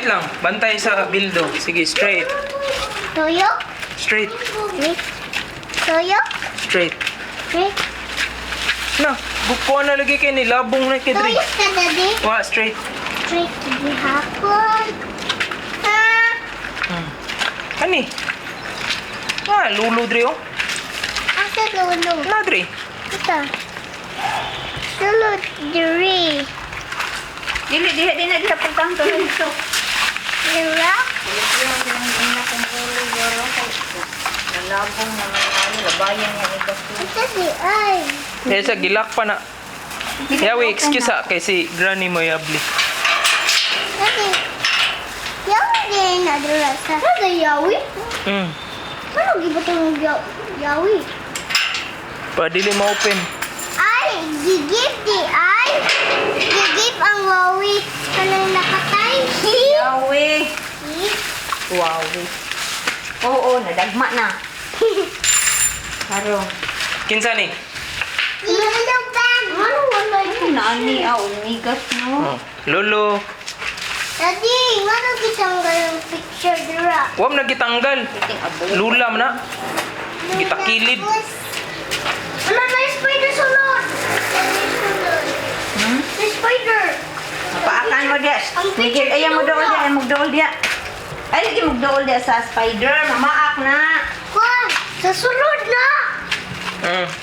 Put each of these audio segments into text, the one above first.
lang. Bantay sa bildo. Sige, straight. Toyo? Straight. Toyo? Straight. Straight. Na, bukuan na lagi kayo nilabong na kay Dre. Toyo ka, Daddy. Wa, straight. Straight di hapon. Ah. Kani? Ah, lulo Dre oh. Asa lolo? Na Dre. Ito. Lolo, diri. Dili na diha pagtangto dito. Dira? Nalabong na ano, labayan niya ni Basto. Ito di ay. Kaya sa gilak pa na. Yawi, excuse ha. Kay si granny mo yabli. Daddy. Yawi din na dira sa. Ano yawi? Ano gibatong yawi? Padili ma-open. Ay, gigip di ay. Gigip ang wawi. Kanang nakatay. Yawe. Wow. Oo, nadagma na. Haro. Kinsa ni? Ilong bag. Ano wala Ay, naani umigas no. Oh. Lolo. Daddy, ano kitanggal yung picture dira? Huwag na gitanggal. Kiting abo. Lula mo na. Gitakilid. Ano na yung spider sulod? The spider. Paakan mo dia. Miguel, ayaw mo dool dia, magdool dia. Ay, lagi magdool dia sa spider. Mamaak na. Kwan, sa sulod na.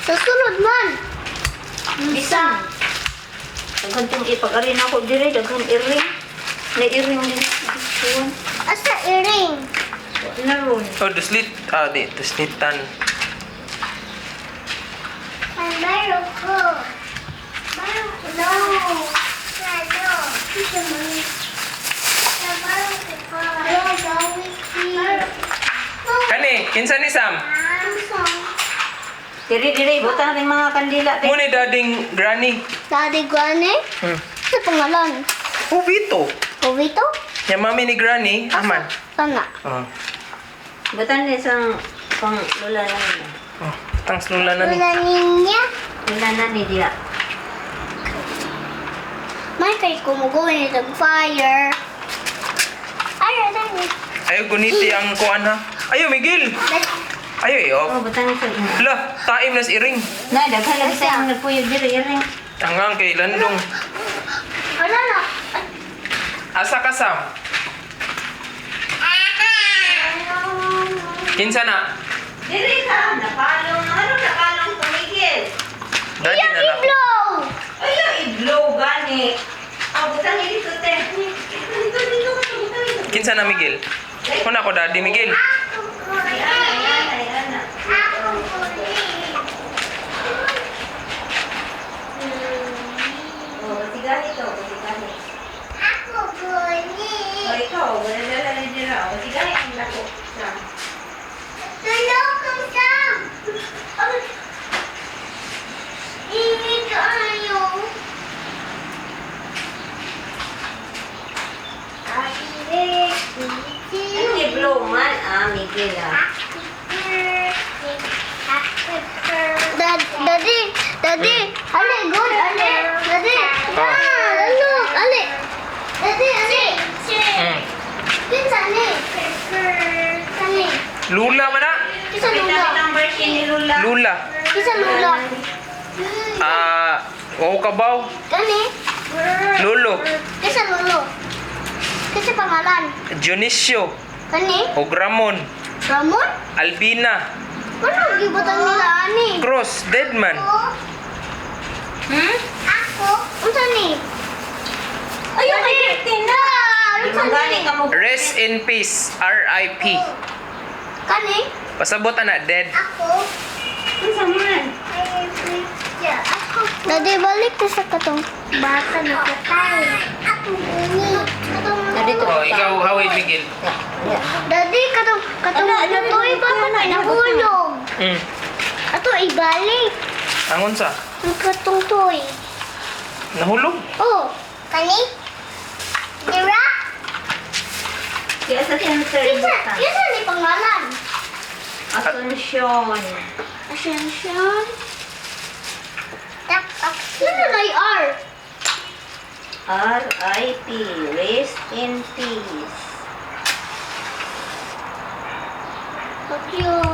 Sa sulod man. Bisa. Daghan tong ipag-arin ako dire, daghan iring. Na iring din gusto. Asa earring? Naron. Oh, duslit. Ah, di. Duslitan. Ay, mayroon ko. Mayroon ko. No. Ano? Ito mo. Mayroon ko. Mayroon ko. Kani, kinsa ni Sam? Diri, buta na mga kandila. Mo ni dading granny. Daddy Granny? Sa pangalan? Ubito. Kovito? Yung mami ni granny, aman. Tanga. Oh. Buta na isang pang lula na niya. Oh, tangs lula na ni. Wala niya. Lula na ni dia. May kay kumuguin itong fire. Ay, Daddy. Ayaw guniti ang kuan ha. Ayaw, Miguel. Ayaw, iyo. Oh, buta na sa ina. Hala, taim na si Iring. Na, daghan lagi sa ang nagpuyod diri iring. Tangang kay Landong. Wala na. Asa ka, Sam? Kinsa na? Diri ka, napalong. Ano napalong tumigil? Daddy na lang. Blow! Ayaw, i-blow gani. Oh, buta ni dito, te. Dito. Kinsa na, Miguel? Kuna ko, Daddy Miguel. Ay, ana. Oh, tigali to, tigali. Ako guni. Oh, ikaw, wala na dira. Oh, tigali ang lako. Tulog kang Sam. Ini kayo. Ano i-blow man? Ah, Miguel ah. Daddy, ale, good, ale, daddy, look, ale, daddy, ale, kinsa ni, kani, Lula man na? kinsa lula, Ang version ni Lula. Lula. kinsa lula, Wow kabaw. kani, Lolo. kinsa lolo, kinsa pangalan, Dionisio. kani, O Ramon. Ramon, Albina. ano gibutang nila ani, Cross. Deadman. Ako, unsa ni, Ayun, kay Christina. Mangani ka mo. Rest in peace. R.I.P. kani, Pasabot na dead. ako, Ano sa man? Daddy, balik ka sa katong bata na patay. Ako guni. Daddy, to. Oh, ikaw, hawid, Miguel. Daddy, katong natuloy ba ito na nahulog? Ato, ibalik. Angon sa? Ang katong toy. Nahulog? Oh. Kani? Dira? Kaya sa Isa tinutuributan. ni pangalan. Asunsyon. Ascension. Sino na yung R? R.I.P. Rest in peace. So cute.